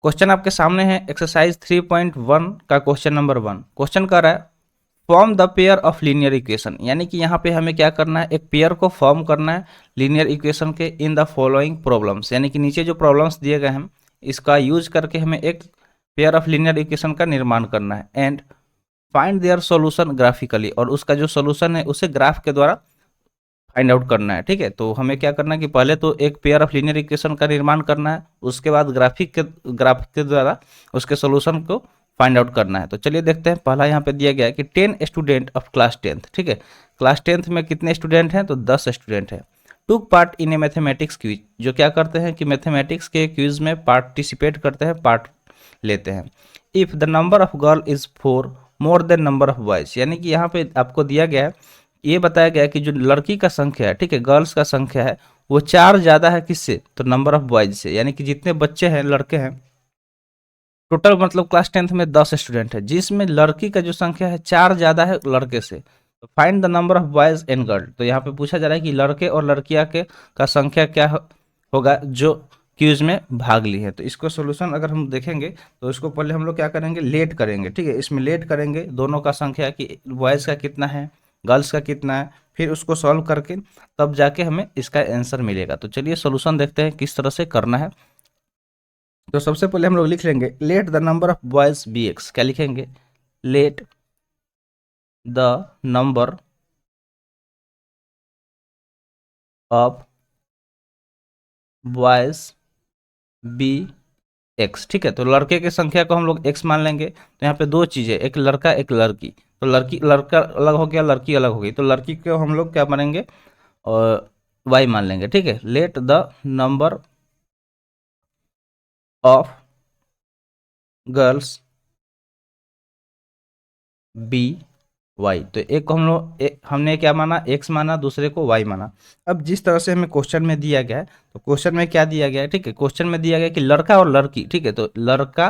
Question आपके सामने है एक्सरसाइज 3.1 का क्वेश्चन नंबर 1। क्वेश्चन कर रहा है form the pair of linear equation, यानी कि यहाँ पे हमें क्या करना है, एक पेयर को फॉर्म करना है लीनियर इक्वेशन के इन द फॉलोइंग प्रॉब्लम्स, यानी कि नीचे जो प्रॉब्लम्स दिए गए हैं इसका यूज करके हमें एक पेयर ऑफ लीनियर इक्वेशन का निर्माण करना है and find their solution graphically, और उसका जो सॉल्यूशन है उसे ग्राफ के द्वारा फाइंड आउट करना है। ठीक है, तो हमें क्या करना है कि पहले तो एक पेयर ऑफ लीनियर इक्वेशन का निर्माण करना है, उसके बाद ग्राफ के द्वारा उसके सॉल्यूशन को फाइंड आउट करना है। तो चलिए देखते हैं। पहला यहाँ पे दिया गया है कि 10 स्टूडेंट ऑफ क्लास 10th। ठीक है, क्लास 10th में कितने स्टूडेंट हैं, तो 10 स्टूडेंट हैं। टूक part in A mathematics quiz, जो क्या करते हैं कि मैथमेटिक्स के क्विज में पार्टिसिपेट करते हैं, पार्ट लेते हैं। If the number of girl is 4 more than number of boys, यानी कि यहाँ पे आपको दिया गया है, ये बताया गया है कि जो लड़की का संख्या है, ठीक है, गर्ल्स का संख्या है, वो 4 ज्यादा है किससे, तो नंबर ऑफ बॉयज से, यानी कि जितने बच्चे हैं, लड़के हैं टोटल, मतलब क्लास 10th में 10 स्टूडेंट है, जिसमें लड़की का जो संख्या है 4 ज्यादा है लड़के से। तो find the number of boys and girl, तो यहाँ पे पूछा जा रहा है कि लड़के और लड़कियां के का संख्या क्या होगा जो क्यूज में भाग ली है। तो इसको सोल्यूशन अगर हम देखेंगे तो इसको पहले हम लोग क्या करेंगे, लेट करेंगे। ठीक है, इसमें लेट करेंगे दोनों का संख्या कि बॉयज़ का कितना है, गर्ल्स का कितना है, फिर उसको सॉल्व करके तब जाके हमें इसका आंसर मिलेगा। तो चलिए सोल्यूशन देखते हैं किस तरह से करना है। तो सबसे पहले हम लोग लिख लेंगे let the number of boys be x. क्या लिखेंगे, let the number of boys be x. ठीक है, तो लड़के की संख्या को हम लोग एक्स मान लेंगे। तो यहाँ पे दो चीजें, एक लड़का एक लड़की, तो लड़का अलग हो गया, लड़की अलग हो गई, तो लड़की को हम लोग क्या मानेंगे, और वाई मान लेंगे। ठीक है, let the number of girls be y, तो एक को हम लोग हमने क्या माना, एक्स माना, दूसरे को वाई माना। अब जिस तरह से हमें क्वेश्चन में दिया गया है, तो क्वेश्चन में क्या दिया गया है, ठीक है, क्वेश्चन में दिया गया है कि लड़का और लड़की, ठीक है, तो लड़का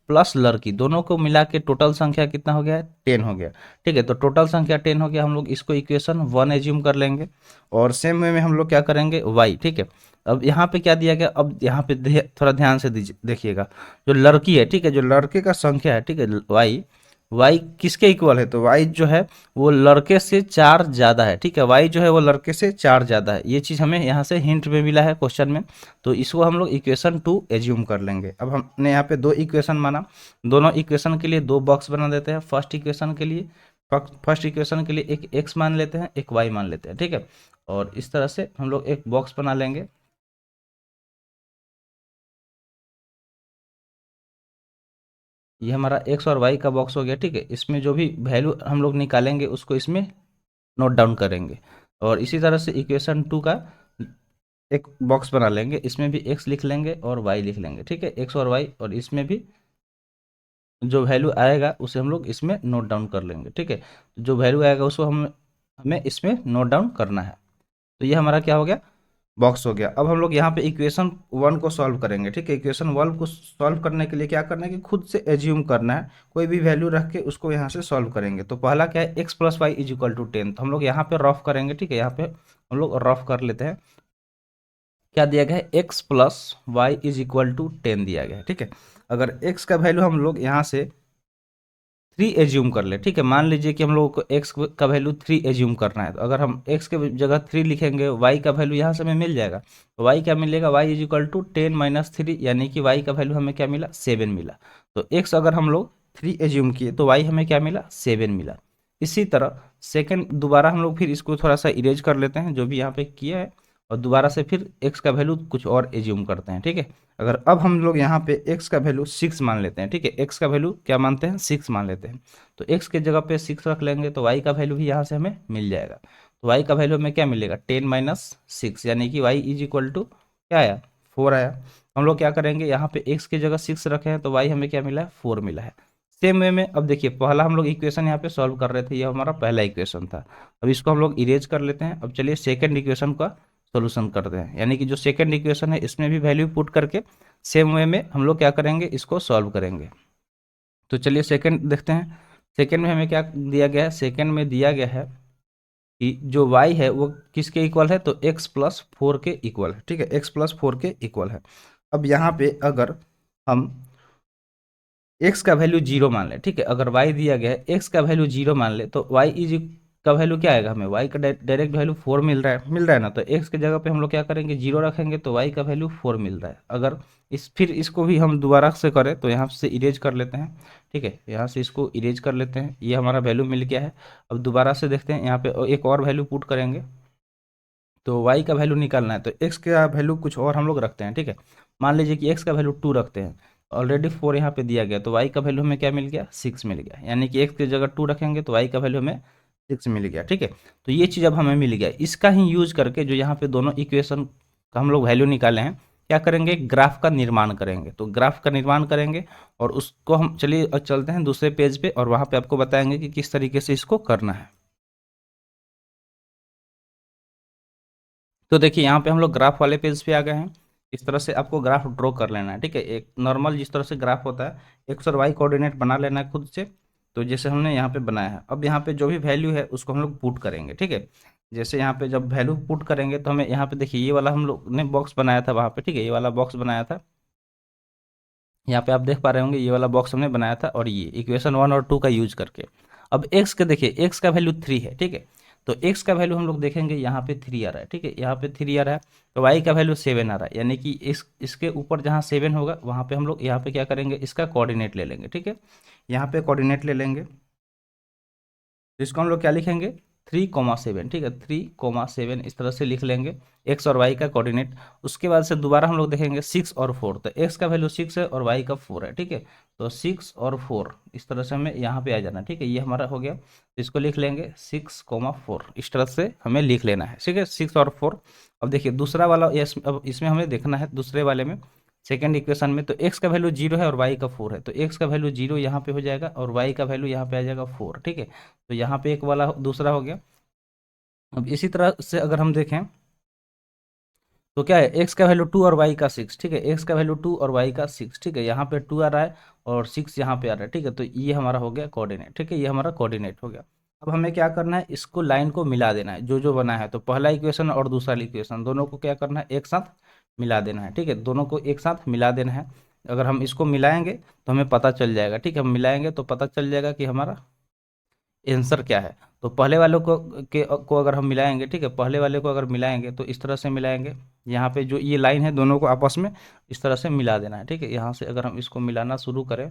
प्लस लड़की दोनों को मिला के टोटल संख्या कितना हो गया है, 10 हो गया। ठीक है, तो टोटल संख्या 10 हो गया, हम लोग इसको इक्वेशन 1 एज्यूम कर लेंगे। और सेम वे में हम लोग क्या करेंगे, वाई। ठीक है, अब यहाँ पे क्या दिया गया, अब यहाँ पे थोड़ा ध्यान से देखिएगा, जो लड़की है, ठीक है, जो लड़के का संख्या है, ठीक है, वाई, वाई किसके इक्वल है, तो वाई जो है वो लड़के से 4 ज्यादा है। ठीक है, वाई जो है वो लड़के से 4 ज्यादा है, ये चीज हमें यहाँ से हिंट में मिला है क्वेश्चन में। तो इसको हम लोग इक्वेशन 2 एज्यूम कर लेंगे। अब हमने यहाँ पे दो इक्वेशन माना, दोनों इक्वेशन के लिए दो बॉक्स बना देते हैं। फर्स्ट इक्वेशन के लिए एक एक्स मान लेते हैं, एक वाई मान लेते हैं। ठीक है, और इस तरह से हम लोग एक बॉक्स बना लेंगे। ये हमारा एक्स और वाई का बॉक्स हो गया। ठीक है, इसमें जो भी वैल्यू हम लोग निकालेंगे उसको इसमें नोट डाउन करेंगे। और इसी तरह से इक्वेशन 2 का एक बॉक्स बना लेंगे, इसमें भी एक्स लिख लेंगे और वाई लिख लेंगे। ठीक है, एक्स और वाई, और इसमें भी जो वैल्यू आएगा उसे हम लोग इसमें नोट डाउन कर लेंगे। ठीक है, जो वैल्यू आएगा उसको हमें इसमें नोट डाउन करना है। तो ये हमारा क्या हो गया, बॉक्स हो गया। अब हम लोग यहाँ पे इक्वेशन 1 को सॉल्व करेंगे। ठीक है, इक्वेशन 1 को सॉल्व करने के लिए क्या करना है कि खुद से एज्यूम करना है, कोई भी वैल्यू रख के उसको यहाँ से सॉल्व करेंगे। तो पहला क्या है, x plus y is equal to 10, तो हम लोग यहाँ पे रफ करेंगे। ठीक है, यहाँ पे हम लोग रफ कर लेते हैं। क्या दिया गया है, x plus y is equal to 10 दिया गया है। ठीक है, अगर एक्स का वैल्यू हम लोग यहाँ से 3 एज्यूम कर ले। ठीक है, मान लीजिए कि हम लोगों को x का वैल्यू 3 एज्यूम करना है, तो अगर हम x के जगह 3 लिखेंगे, y का वैल्यू यहाँ से हमें मिल जाएगा। तो y क्या मिलेगा, y is equal to 10 minus 3, यानी कि y का वैल्यू हमें क्या मिला, 7 मिला। तो x अगर हम लोग 3 एज्यूम किए तो y हमें क्या मिला, 7 मिला। इसी तरह सेकेंड दोबारा हम लोग फिर इसको थोड़ा सा इरेज कर लेते हैं जो भी यहाँ पे किया है, और दोबारा से फिर x का वैल्यू कुछ और एज्यूम करते हैं। ठीक है, अगर अब हम लोग यहाँ पे x का वैल्यू 6 मान लेते हैं। ठीक है, x का वैल्यू क्या मानते हैं, 6 मान लेते हैं। तो x के जगह पे 6 रख लेंगे तो y का वैल्यू भी यहाँ से हमें मिल जाएगा। तो y का वैल्यू हमें क्या मिलेगा, 10 माइनस 6, यानी कि y इज इक्वल टू क्या आया, 4 आया। हम लोग क्या करेंगे, यहाँ पे x की जगह 6 रखे हैं तो y हमें क्या मिला है, 4 मिला है। सेम वे में अब देखिए, पहला हम लोग इक्वेशन यहाँ पे सॉल्व कर रहे थे, ये हमारा पहला इक्वेशन था। अब इसको हम लोग इरेज कर लेते हैं। अब चलिए सेकेंड इक्वेशन का सोल्यूशन करते हैं, यानी कि जो सेकंड इक्वेशन है इसमें भी वैल्यू पुट करके सेम वे में हम लोग क्या करेंगे, इसको सॉल्व करेंगे। तो चलिए सेकंड देखते हैं। सेकंड में हमें क्या दिया गया है, सेकंड में दिया गया है कि जो y है वो किसके इक्वल है, तो x प्लस 4 के इक्वल है। ठीक है, x प्लस 4 के इक्वल है। अब यहाँ पे अगर हम एक्स का वैल्यू जीरो मान ले, ठीक है, अगर वाई दिया गया है एक्स का वैल्यू जीरो मान ले, तो वाई इज का वैल्यू क्या आएगा, हमें वाई का डायरेक्ट वैल्यू फोर मिल रहा है ना, तो एक्स की जगह पे हम लोग क्या करेंगे, जीरो रखेंगे, तो वाई का वैल्यू फोर मिल रहा है। अगर फिर इसको भी हम दोबारा से करें तो यहाँ से इरेज कर लेते हैं, ठीक है, यहाँ से इसको इरेज कर लेते हैं, ये हमारा वैल्यू मिल गया है। अब दोबारा से देखते हैं, यहाँ पे एक और वैल्यू पुट करेंगे, तो y का वैल्यू निकालना है, तो x का वैल्यू कुछ और हम लोग रखते हैं, ठीक है, मान लीजिए कि x का वैल्यू टू रखते हैं, ऑलरेडी फोर यहाँ पे दिया गया, तो y का वैल्यू हमें क्या मिल गया, सिक्स मिल गया, यानी कि x की जगह टू रखेंगे तो y का वैल्यू हमें सिक्स मिल गया, ठीक है। तो ये चीज़ अब हमें मिल गया, इसका ही यूज करके जो यहाँ पे दोनों इक्वेशन का हम लोग वैल्यू निकाले हैं, क्या करेंगे, ग्राफ का निर्माण करेंगे, तो ग्राफ का निर्माण करेंगे और उसको हम चलिए चलते हैं दूसरे पेज पे, और वहाँ पे आपको बताएंगे कि किस तरीके से इसको करना है। तो देखिए यहाँ पे हम लोग ग्राफ वाले पेज पे आ गए हैं। इस तरह से आपको ग्राफ ड्रॉ कर लेना है, ठीक है, एक नॉर्मल जिस तरह से ग्राफ होता है, एक्स और वाई कोऑर्डिनेट बना लेना है खुद से। तो जैसे हमने यहाँ पे बनाया है, अब यहाँ पे जो भी वैल्यू है उसको हम लोग पुट करेंगे, ठीक है। जैसे यहाँ पे जब वैल्यू पुट करेंगे तो हमें यहाँ पे देखिए ये वाला हम लोग ने बॉक्स बनाया था वहाँ पे, ठीक है, ये वाला बॉक्स बनाया था, यहाँ पे आप देख पा रहे होंगे ये वाला बॉक्स हमने बनाया था, और ये इक्वेशन वन और टू का यूज करके। अब एक्स के देखिए, एक्स का वैल्यू थ्री है, ठीक है, तो एक्स का वैल्यू हम लोग देखेंगे यहाँ पे थ्री आ रहा है, ठीक है, यहाँ पे थ्री आ रहा है, तो वाई का वैल्यू सेवन आ रहा है, यानी कि इसके ऊपर जहाँ सेवन होगा वहाँ पे हम लोग यहाँ पे क्या करेंगे, इसका कोऑर्डिनेट ले लेंगे, ठीक है, यहाँ पे कोऑर्डिनेट ले लेंगे, तो इसको हम लोग क्या लिखेंगे, थ्री कोमा सेवन, ठीक है, थ्री कोमा सेवन इस तरह से लिख लेंगे एक्स और वाई का कोऑर्डिनेट। उसके बाद से दोबारा हम लोग देखेंगे सिक्स और फोर, तो एक्स का वैल्यू सिक्स है और वाई का फोर है, ठीक है, तो सिक्स और फोर इस तरह से हमें यहाँ पे आ जाना, ठीक है, ये हमारा हो गया, तो इसको लिख लेंगे सिक्स कोमा फोर, इस तरह से हमें लिख लेना है, ठीक है, सिक्स और फोर। अब देखिए दूसरा वाला, अब इसमें हमें देखना है दूसरे वाले में, सेकेंड इक्वेशन में, तो एक्स का वैल्यू जीरो है और वाई का फोर है, तो एक्स का वैल्यू जीरो यहाँ पे हो जाएगा और वाई का वैल्यू यहाँ पे आ जाएगा फोर, ठीक है, तो यहाँ पे एक वाला दूसरा हो गया। अब इसी तरह से अगर हम देखें तो क्या है, एक्स का वैल्यू टू और वाई का सिक्स, ठीक है, एक्स का वैल्यू टू और वाई का सिक्स, ठीक है, यहाँ पे टू आ रहा है और सिक्स यहाँ पे आ रहा है, ठीक है, तो ये हमारा हो गया कोऑर्डिनेट, ठीक है, ये हमारा कोऑर्डिनेट हो गया। अब हमें क्या करना है, इसको लाइन को मिला देना है, जो जो बना है, तो पहला इक्वेशन और दूसरा इक्वेशन दोनों को क्या करना है, एक साथ मिला देना है, ठीक है, दोनों को एक साथ मिला देना है। अगर हम इसको मिलाएंगे तो हमें पता चल जाएगा, ठीक है, हम मिलाएंगे तो पता चल जाएगा कि हमारा आंसर क्या है। तो पहले वाले को अगर हम मिलाएंगे, ठीक है, पहले वाले को अगर मिलाएंगे तो इस तरह से मिलाएंगे, यहाँ पे जो ये लाइन है दोनों को आपस में इस तरह से मिला देना है, ठीक है, यहाँ से अगर हम इसको मिलाना शुरू करें,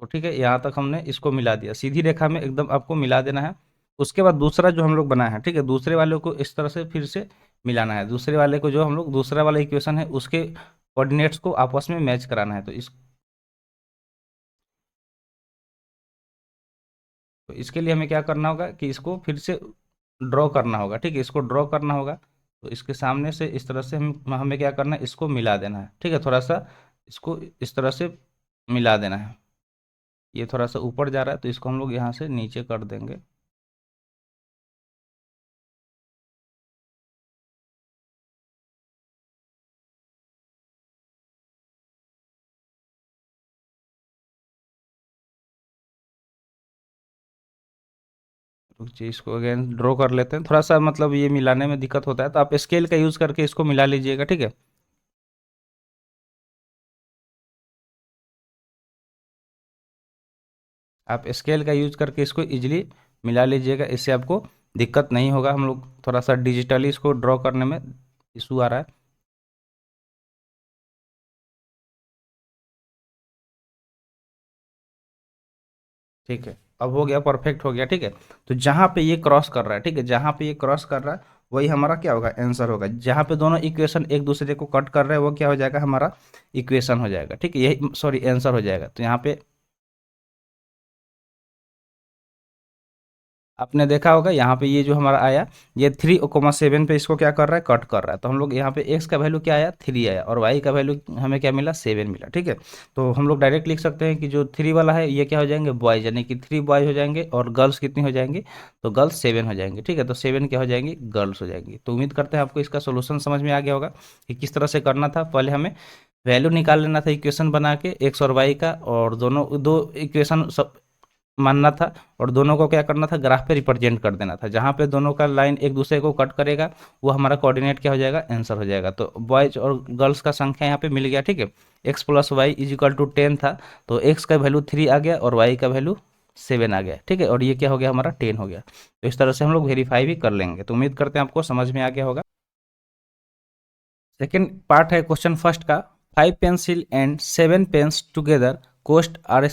तो ठीक है, यहाँ तक हमने इसको मिला दिया, सीधी रेखा में एकदम आपको मिला देना है। उसके बाद दूसरा जो हम लोग बनाया है, ठीक है, दूसरे वाले को इस तरह से फिर से मिलाना है, दूसरे वाले को जो हम लोग दूसरा वाला इक्वेशन है उसके कोऑर्डिनेट्स को आपस में मैच कराना है, तो इसके लिए हमें क्या करना होगा कि इसको फिर से ड्रॉ करना होगा, ठीक है, इसको ड्रॉ करना होगा, तो इसके सामने से इस तरह से हमें क्या करना है, इसको मिला देना है, ठीक है, थोड़ा सा इसको इस तरह से मिला देना है, ये थोड़ा सा ऊपर जा रहा है तो इसको हम लोग यहाँ से नीचे कर देंगे। रुक जाइए, इसको अगेन ड्रॉ कर लेते हैं, थोड़ा सा मतलब ये मिलाने में दिक्कत होता है, तो आप स्केल का यूज़ करके इसको मिला लीजिएगा, ठीक है, आप स्केल का यूज करके इसको इजीली मिला लीजिएगा, इससे आपको दिक्कत नहीं होगा। हम लोग थोड़ा सा डिजिटली इसको ड्रॉ करने में इशू आ रहा है, ठीक है, अब हो गया, परफेक्ट हो गया, ठीक है। तो जहाँ पे ये क्रॉस कर रहा है, ठीक है, जहाँ पे ये क्रॉस कर रहा है वही हमारा क्या होगा, आंसर होगा। जहाँ पे दोनों इक्वेशन एक दूसरे को कट कर रहे हैं वो क्या हो जाएगा, हमारा इक्वेशन हो जाएगा, ठीक है, यही सॉरी आंसर हो जाएगा। तो यहाँ पे आपने देखा होगा यहाँ पे ये जो हमारा आया, ये थ्री कोमा सेवन पे इसको क्या कर रहा है, कट कर रहा है, तो हम लोग यहाँ पे एक्स का वैल्यू क्या आया, थ्री आया, और वाई का वैल्यू हमें क्या मिला, सेवन मिला, ठीक है। तो हम लोग डायरेक्ट लिख सकते हैं कि जो थ्री वाला है ये क्या हो जाएंगे, बॉयज, यानी कि थ्री बॉयज हो जाएंगे, और गर्ल्स कितनी हो जाएंगी, तो गर्ल्स सेवन हो जाएंगे, ठीक है, तो सेवन क्या हो जाएंगी, गर्ल्स हो जाएंगी। तो उम्मीद करते हैं आपको इसका सोल्यूशन समझ में आ गया होगा कि किस तरह से करना था। पहले हमें वैल्यू निकाल लेना था इक्वेशन बना के एक्स और वाई का, और दोनों दो इक्वेशन मानना था और दोनों को क्या करना था, ग्राफ पे रिप्रेजेंट कर देना था। जहाँ पे दोनों का लाइन एक दूसरे को कट करेगा वो हमारा कोऑर्डिनेट क्या हो जाएगा, आंसर हो जाएगा। तो बॉयज और गर्ल्स का संख्या यहाँ पे मिल गया, ठीक है। X plus y is equal to 10 था, तो एक्स का वैल्यू 3 आ गया और वाई का वैल्यू 7 आ गया, ठीक है। और ये क्या हो गया, हमारा 10 हो गया। तो इस तरह से हम लोग वेरीफाई भी कर लेंगे। तो उम्मीद करते हैं आपको समझ में आ गया होगा। सेकेंड पार्ट है क्वेश्चन फर्स्ट का। 5 pencil and 7 pens together cost are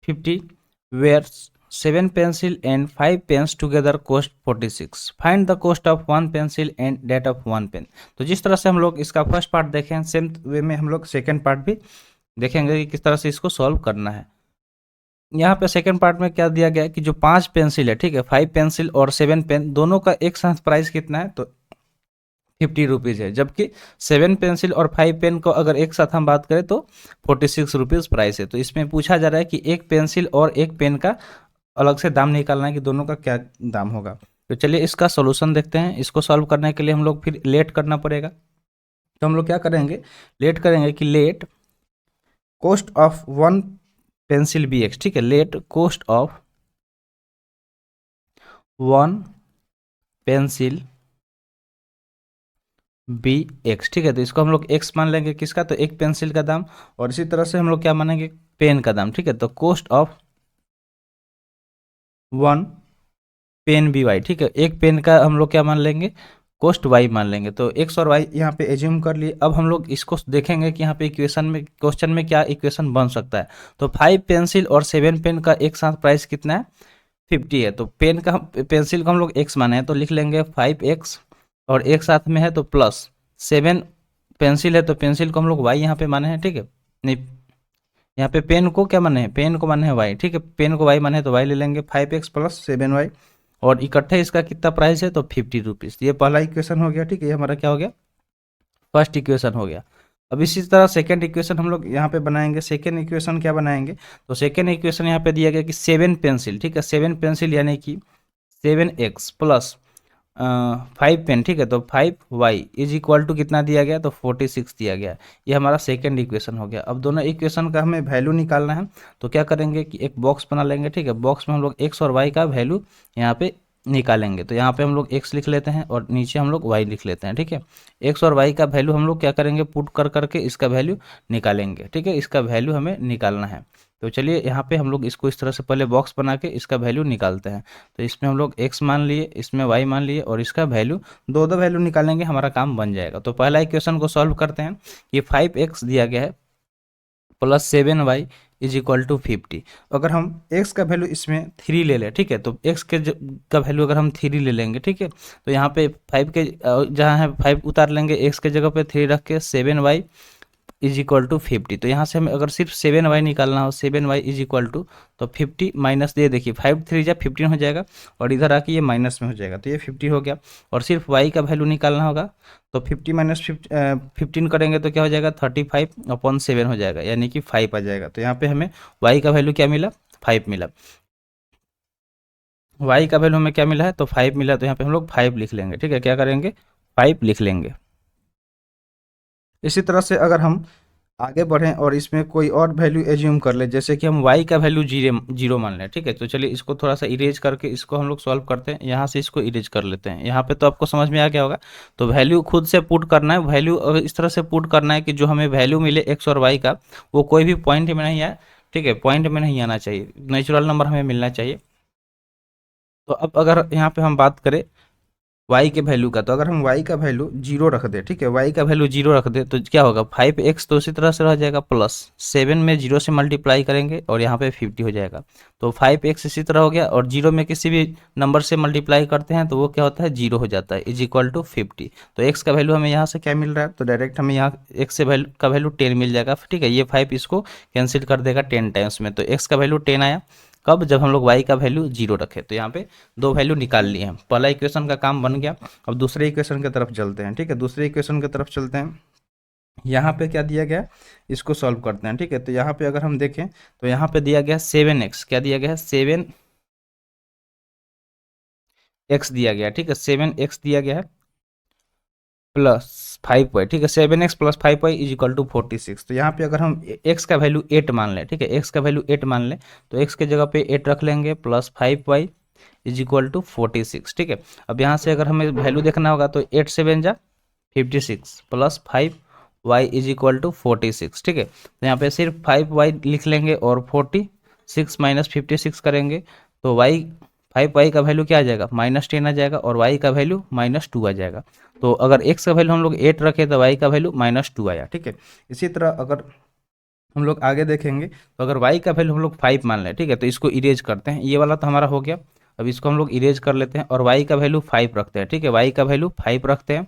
50, where 7 pencil and 5 pens together cost 46। Find the cost of 1 pencil and that of 1 pen. तो जिस तरह से हम लोग इसका फर्स्ट पार्ट देखें, सेम वे में हम लोग सेकेंड पार्ट भी देखेंगे कि किस तरह से इसको सॉल्व करना है। यहाँ पे सेकंड पार्ट में क्या दिया गया है कि जो 5 पेंसिल है, ठीक है, 5 पेंसिल और 7 पेन दोनों का एक साथ प्राइस कितना है, तो 50 रुपीज़ है। जबकि 7 पेंसिल और 5 पेन को अगर एक साथ हम बात करें तो 46 रुपीज़ प्राइस है। तो इसमें पूछा जा रहा है कि एक पेंसिल और एक पेन का अलग से दाम निकालना है कि दोनों का क्या दाम होगा। तो चलिए इसका सोल्यूशन देखते हैं। इसको सॉल्व करने के लिए हम लोग फिर लेट करना पड़ेगा। तो हम लोग क्या करेंगे, लेट करेंगे कि let cost of 1 pencil be x, ठीक है। Let cost of 1 pencil be x, ठीक है। तो इसको हम लोग एक्स मान लेंगे किसका, तो एक पेंसिल का दाम। और इसी तरह से हम लोग क्या मानेंगे, पेन का दाम, ठीक है। तो cost of 1 pen be y, ठीक है। एक पेन का हम लोग क्या मान लेंगे, कोस्ट वाई मान लेंगे। तो एक्स और वाई यहाँ पे एज्यूम कर लिए। अब हम लोग इसको देखेंगे कि यहाँ पे इक्वेशन में, क्वेश्चन में क्या इक्वेशन बन सकता है। तो 5 पेंसिल और 7 पेन का एक साथ प्राइस कितना है, 50 है। तो पेन का पेंसिल का हम लोग एक्स माने हैं तो लिख लेंगे 5x, और एक साथ में है तो प्लस 7 पेंसिल है तो पेंसिल को हम लोग वाई यहाँ पे माने हैं, ठीक है। नहीं, यहाँ पे पेन को क्या माने हैं, पेन को माने हैं वाई, ठीक है। पेन को वाई माने हैं तो वाई ले लेंगे 5x प्लस 7y। और इकट्ठे इसका कितना प्राइस है, तो 50 रुपीज़। ये पहला इक्वेशन हो गया, ठीक है। ये हमारा क्या हो गया, फर्स्ट इक्वेशन हो गया। अब इसी तरह सेकेंड इक्वेशन हम लोग यहाँ पे बनाएंगे। सेकेंड इक्वेशन क्या बनाएंगे, तो सेकेंड इक्वेशन यहाँ पे दिया गया कि 7 पेंसिल, ठीक है। 7 पेंसिल यानी कि 7x प्लस 5 पेन, ठीक है। तो 5y इज इक्वल टू कितना दिया गया, तो 46 दिया गया। ये हमारा सेकेंड इक्वेशन हो गया। अब दोनों इक्वेशन का हमें वैल्यू निकालना है। तो क्या करेंगे कि एक बॉक्स बना लेंगे, ठीक है। बॉक्स में हम लोग x और y का वैल्यू यहाँ पे निकालेंगे। तो यहाँ पे हम लोग x लिख लेते हैं और नीचे हम लोग y लिख लेते हैं, ठीक है। x और y का वैल्यू हम लोग क्या करेंगे, पुट कर करके इसका वैल्यू निकालेंगे, ठीक है। इसका वैल्यू हमें निकालना है। तो चलिए यहाँ पे हम लोग इसको इस तरह से पहले बॉक्स बना के इसका वैल्यू निकालते हैं। तो इसमें हम लोग x मान लिए, इसमें y मान लिए और इसका वैल्यू, दो दो वैल्यू निकालेंगे, हमारा काम बन जाएगा। तो पहला इक्वेशन को सॉल्व करते हैं। ये 5x दिया गया है plus 7y is equal to 50। अगर हम x का वैल्यू इसमें 3 ले लें, ठीक है। तो x के का वैल्यू अगर हम 3 ले लेंगे, ठीक है। तो यहाँ पे 5 के जहाँ है 5 उतार लेंगे, x के जगह पे 3 रख के 7y इज इक्वल टू 50। तो यहाँ से हमें अगर सिर्फ 7y निकालना हो, 7y इज इक्वल टू, तो 50 माइनस, ये देखिए 5 3 जा 15 हो जाएगा और इधर आके ये माइनस में हो जाएगा, तो ये 50 हो गया। और सिर्फ y का वैल्यू निकालना होगा, तो 50 माइनस 15 करेंगे तो क्या हो जाएगा, 35/7 हो जाएगा, यानी कि 5 आ जाएगा। तो यहाँ पे हमें y का वैल्यू क्या मिला, 5 मिला। y का वैल्यू हमें क्या मिला है, तो 5 मिला। तो यहाँ पे हम लोग 5 लिख लेंगे, ठीक है। क्या करेंगे, 5 लिख लेंगे। इसी तरह से अगर हम आगे बढ़ें और इसमें कोई और वैल्यू एज्यूम कर ले, जैसे कि हम y का वैल्यू जीरो मान लें, ठीक है। तो चलिए इसको थोड़ा सा इरेज करके इसको हम लोग सॉल्व करते हैं। यहाँ से इसको इरेज कर लेते हैं। यहाँ पे तो आपको समझ में आ गया होगा। तो वैल्यू खुद से पुट करना है। वैल्यू इस तरह से पुट करना है कि जो हमें वैल्यू मिले x और y का, वो कोई भी पॉइंट में नहीं आए, ठीक है। पॉइंट में नहीं आना चाहिए, नेचुरल नंबर हमें मिलना चाहिए। तो अब अगर यहाँ पे हम बात करें y के वैल्यू का, तो अगर हम y का वैल्यू जीरो रख दे, ठीक है, y का वैल्यू जीरो रख दे तो क्या होगा, 5x तो उसी तरह से रह जाएगा, प्लस 7 में जीरो से मल्टीप्लाई करेंगे और यहाँ पे 50 हो जाएगा। तो 5x इसी तरह हो गया। और जीरो में किसी भी नंबर से मल्टीप्लाई करते हैं तो वो क्या होता है, जीरो हो जाता है, इज इक्वल टू 50। तो x का वैल्यू हमें यहाँ से क्या मिल रहा है, तो डायरेक्ट हमें यहाँ x से वैल्यू का वैल्यू 10 मिल जाएगा, ठीक है। ये 5 इसको कैंसिल कर देगा 10 टाइम्स में। तो x का वैल्यू 10 आया। कब, जब हम लोग y का वैल्यू जीरो रखे। तो यहाँ पे दो वैल्यू निकाल लिए हैं। पहला इक्वेशन का काम बन गया। अब दूसरे इक्वेशन की तरफ चलते हैं, ठीक है। दूसरे इक्वेशन की तरफ चलते हैं। यहाँ पे क्या दिया गया, इसको सॉल्व करते हैं, ठीक है। तो यहाँ पे अगर हम देखें तो यहाँ पे दिया गया 7x, क्या दिया गया है, 7x दिया गया, ठीक है। 7x दिया गया है। प्लस 5y, ठीक है, 7x plus 5y is equal to 46। तो यहाँ पे अगर हम x का वैल्यू 8 मान लें, ठीक है, x का वैल्यू 8 मान लें, तो x के जगह पे 8 रख लेंगे plus 5y is equal to 46, ठीक है। अब यहाँ से अगर हमें वैल्यू देखना होगा तो 8 7 जा 56 plus 5y is equal to 46, ठीक है। तो यहाँ पे सिर्फ 5y लिख लेंगे और 46 माइनस 56 करेंगे तो y 5y का वैल्यू क्या आ जाएगा, -10 आ जाएगा, और y का वैल्यू -2 आ जाएगा। तो अगर x का वैल्यू हम लोग 8 रखे तो y का वैल्यू -2 आया, ठीक है। इसी तरह अगर हम लोग आगे देखेंगे तो अगर y का वैल्यू हम लोग 5 मान लें, ठीक है, तो इसको इरेज करते हैं, ये वाला तो हमारा हो गया। अब इसको हम लोग इरेज कर लेते हैं और y का वैल्यू 5 रखते हैं, ठीक है, y का वैल्यू 5 रखते हैं,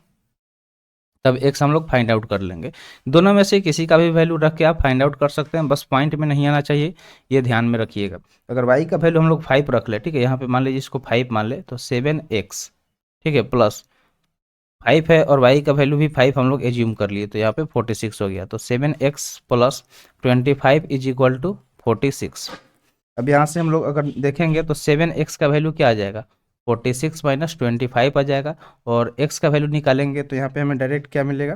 तब x हम लोग फाइंड आउट कर लेंगे। दोनों में से किसी का भी वैल्यू रख के आप फाइंड आउट कर सकते हैं, बस पॉइंट में नहीं आना चाहिए, ये ध्यान में रखिएगा। अगर y का वैल्यू हम लोग 5 रख ले, ठीक है, यहाँ पे मान लीजिए इसको 5 मान ले, तो 7x, ठीक है, प्लस 5 है और y का वैल्यू भी 5 हम लोग एज्यूम कर लिए, तो यहाँ पे 46 हो गया, तो 7x plus 25 is equal to 46। अब यहाँ से हम लोग अगर देखेंगे तो 7x का वैल्यू क्या आ जाएगा, 46 माइनस 25 आ जाएगा, और x का वैल्यू निकालेंगे तो यहाँ पे हमें डायरेक्ट क्या मिलेगा,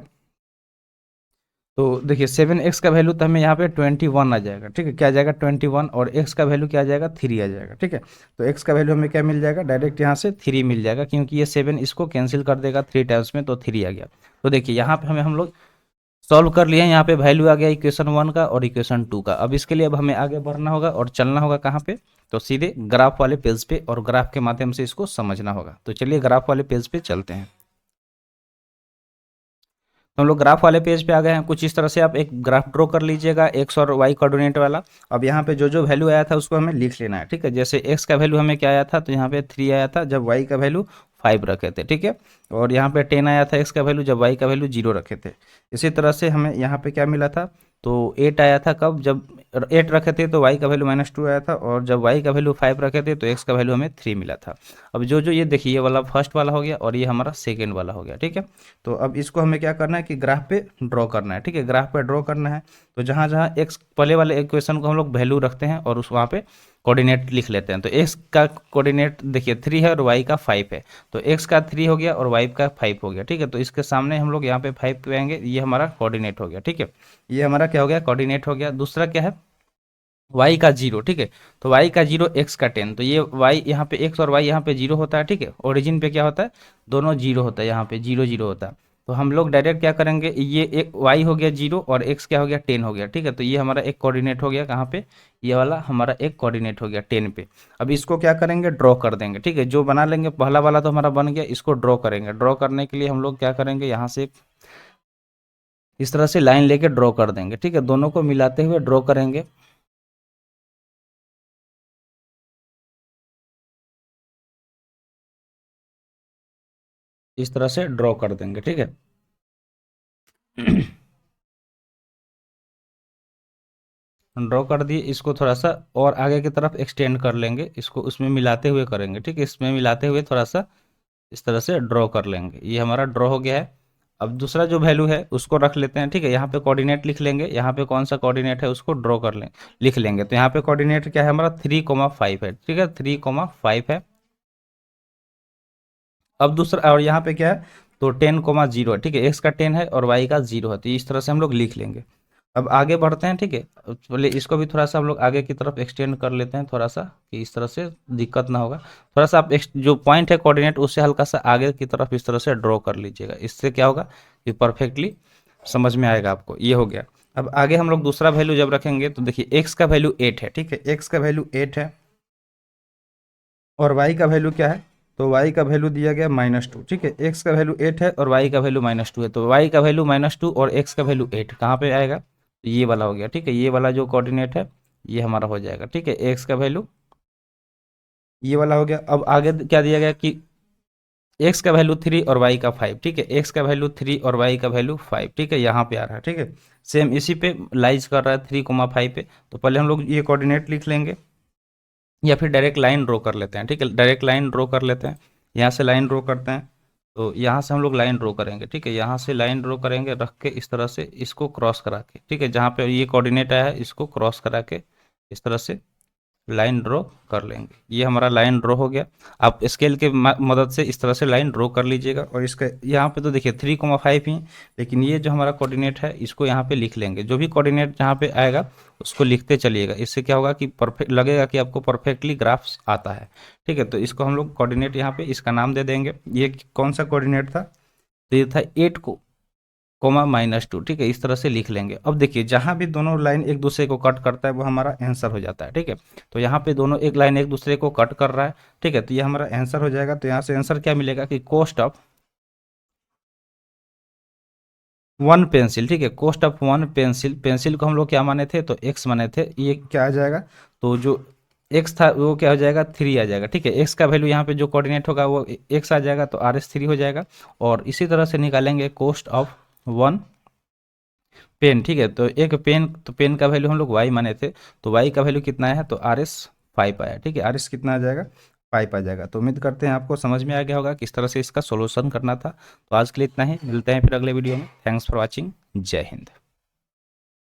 तो देखिए 7x का वैल्यू तो हमें यहाँ पे 21 आ जाएगा, ठीक है, क्या आ जाएगा 21, और x का वैल्यू क्या आ जाएगा 3 आ जाएगा, ठीक है। तो x का वैल्यू हमें क्या मिल जाएगा, डायरेक्ट यहाँ से 3 मिल जाएगा, क्योंकि ये 7 इसको कैंसिल कर देगा 3 टाइम्स में, तो 3 आ गया। तो देखिए यहाँ पे हमें हम लोग सॉल्व कर लिए हैं, यहाँ पे वैल्यू आ गया इक्वेशन 1 का और इक्वेशन 2 का। अब इसके लिए अब हमें आगे बढ़ना होगा और चलना होगा कहाँ पे, तो सीधे ग्राफ वाले पेज पे, और ग्राफ के माध्यम से इसको समझना होगा। तो चलिए ग्राफ वाले पेज पे चलते हैं। तो हम लोग ग्राफ वाले पेज पे आ गए हैं। कुछ इस तरह से आप एक ग्राफ ड्रॉ कर लीजिएगा एक्स और वाई कोऑर्डिनेट वाला। अब यहाँ पे जो जो वैल्यू आया था उसको हमें लिख लेना है, ठीक है। जैसे एक्स का वैल्यू हमें क्या आया था, तो यहाँ पे 3 आया था जब वाई का वैल्यू 5 रखे थे, ठीक है। और यहाँ पे 10 आया था एक्स का वैल्यू जब वाई का वैल्यू 0 रखे थे। इसी तरह से हमें यहाँ पे क्या मिला था, तो 8 आया था कब, जब 8 रखे थे तो वाई का वैल्यू -2 आया था, और जब वाई का वैल्यू 5 रखे थे तो एक्स का वैल्यू हमें 3 मिला था। अब जो जो ये देखिए, ये वाला फर्स्ट वाला हो गया और ये हमारा सेकेंड वाला हो गया, ठीक है। तो अब इसको हमें क्या करना है कि ग्राफ पे ड्रॉ करना है, ठीक है, ग्राफ पे ड्रॉ करना है। तो जहाँ जहाँ एक्स पहले वाले इक्वेशन को हम लोग वैल्यू रखते हैं और उस वहाँ पे कोऑर्डिनेट लिख लेते हैं। तो एक्स का कोऑर्डिनेट देखिए 3 है और वाई का 5 है, तो एक्स का 3 हो गया और वाई का 5 हो गया, ठीक है। तो इसके सामने हम लोग यहाँ पे 5 कहेंगे, ये हमारा कोऑर्डिनेट हो गया, ठीक है। ये हमारा क्या हो गया, कोऑर्डिनेट हो गया। दूसरा क्या है, y का 0, ठीक है। तो y का 0 x का 10, तो ये y यहाँ पे x और y यहाँ पे 0 होता है, ठीक है। ओरिजिन पे क्या होता है, दोनों 0 होता है, यहाँ पे 0 0 होता है। तो हम लोग डायरेक्ट क्या करेंगे, ये एक y हो गया 0 और x क्या हो गया 10 हो गया, ठीक है। तो ये हमारा एक कोऑर्डिनेट हो गया कहाँ पे, ये वाला हमारा एक कोऑर्डिनेट हो गया 10 पे। अब इसको क्या करेंगे, ड्रॉ कर देंगे, ठीक है। जो बना लेंगे, पहला वाला तो हमारा बन गया, इसको ड्रॉ करेंगे। ड्रॉ करने के लिए हम लोग क्या करेंगे, यहाँ से इस तरह से लाइन लेके ड्रॉ कर देंगे, ठीक है। दोनों को मिलाते हुए ड्रॉ करेंगे। इस तरह से ड्रॉ कर देंगे, ठीक है। ड्रॉ कर दिए, इसको थोड़ा सा और आगे की तरफ एक्सटेंड कर लेंगे, इसको उसमें मिलाते हुए करेंगे, ठीक है। इसमें मिलाते हुए थोड़ा सा इस तरह से ड्रॉ कर लेंगे, ये हमारा ड्रॉ हो गया है। अब दूसरा जो वैल्यू है उसको रख लेते हैं, ठीक है। यहाँ पे कोऑर्डिनेट लिख लेंगे, यहाँ पे कौन सा कोऑर्डिनेट है उसको ड्रॉ कर लें, लिख लेंगे। तो यहाँ पे कोऑर्डिनेट क्या है हमारा, 3,5 है, ठीक है, 3,5 है। अब दूसरा, और यहाँ पे क्या है, तो 10,0 है, ठीक है। एक्स का 10 है और वाई का 0 है, तो इस तरह से हम लोग लिख लेंगे। अब आगे बढ़ते हैं, ठीक है। बोले इसको भी थोड़ा सा हम लोग आगे की तरफ एक्सटेंड कर लेते हैं थोड़ा सा, कि इस तरह से दिक्कत ना होगा। थोड़ा सा आप जो पॉइंट है कोऑर्डिनेट उससे हल्का सा आगे की तरफ इस तरह से ड्रॉ कर लीजिएगा, इससे क्या होगा कि परफेक्टली समझ में आएगा आपको। ये हो गया। अब आगे हम लोग दूसरा वैल्यू जब रखेंगे तो देखिए एक्स का वैल्यू 8 है, ठीक है, एक्स का वैल्यू 8 है, और वाई का वैल्यू क्या है, तो वाई का वैल्यू दिया गया -2, ठीक है। एक्स का वैल्यू 8 है और वाई का वैल्यू -2 है, तो वाई का वैल्यू -2 और एक्स का वैल्यू 8 कहाँ पे आएगा, तो ये वाला हो गया, ठीक है। ये वाला जो कोऑर्डिनेट है ये हमारा हो जाएगा, ठीक है। एक्स का वैल्यू ये वाला हो गया। अब आगे क्या दिया गया कि एक्स का वैल्यू 3 और वाई का 5, ठीक है। एक्स का वैल्यू 3 और वाई का वैल्यू 5, ठीक है, यहाँ पे आ रहा है, ठीक है। सेम इसी पे लाइज कर रहा है 3,5 पे। तो पहले हम लोग ये कोऑर्डिनेट लिख लेंगे, या फिर डायरेक्ट लाइन ड्रॉ कर लेते हैं, ठीक है। डायरेक्ट लाइन ड्रॉ कर लेते हैं, यहाँ से लाइन ड्रॉ करते हैं। तो यहाँ से हम लोग लाइन ड्रॉ करेंगे, ठीक है। यहाँ से लाइन ड्रॉ करेंगे रख के इस तरह से, इसको क्रॉस करा के, ठीक है, जहाँ पे ये कोऑर्डिनेट आया है इसको क्रॉस करा के इस तरह से लाइन ड्रॉ कर लेंगे। ये हमारा लाइन ड्रॉ हो गया। आप स्केल के मदद से इस तरह से लाइन ड्रॉ कर लीजिएगा। और इसका यहाँ पे तो देखिए 3,5 ही, लेकिन ये जो हमारा कोऑर्डिनेट है इसको यहाँ पे लिख लेंगे। जो भी कोऑर्डिनेट जहाँ पे आएगा उसको लिखते चलिएगा। इससे क्या होगा कि परफेक्ट लगेगा कि आपको परफेक्टली ग्राफ्स आता है। ठीक है, तो इसको हम लोग कोऑर्डिनेट यहाँ पे इसका नाम दे देंगे। ये कौन सा कोऑर्डिनेट था? तो ये था 8 को -2। ठीक है, इस तरह से लिख लेंगे। अब देखिए जहां भी दोनों लाइन एक दूसरे को कट करता है वो हमारा आंसर हो जाता है। ठीक है, तो यहाँ पे दोनों एक लाइन एक दूसरे को कट कर रहा है। ठीक है, तो ये हमारा आंसर हो जाएगा। तो यहाँ से आंसर क्या मिलेगा कि कॉस्ट ऑफ 1 पेंसिल। ठीक है, कॉस्ट ऑफ 1 पेंसिल, पेंसिल को हम लोग क्या माने थे? तो एक्स माने थे। ये क्या आ जाएगा? तो जो एक्स था वो क्या हो जाएगा? 3 आ जाएगा। ठीक है, एक्स का वैल्यू यहाँ पे जो कोऑर्डिनेट होगा वो एक्स आ जाएगा, तो RS 3 हो जाएगा। और इसी तरह से निकालेंगे कॉस्ट ऑफ 1 पेन। ठीक है, तो एक पेन, तो पेन का वैल्यू हम लोग वाई माने थे, तो वाई का वैल्यू कितना है? तो RS 5 आया। ठीक है, RS कितना आ जाएगा? 5 आ जाएगा। तो उम्मीद करते हैं आपको समझ में आ गया होगा किस तरह से इसका सोल्यूशन करना था। तो आज के लिए इतना ही, मिलते हैं फिर अगले वीडियो में। Thanks for watching. जय हिंद।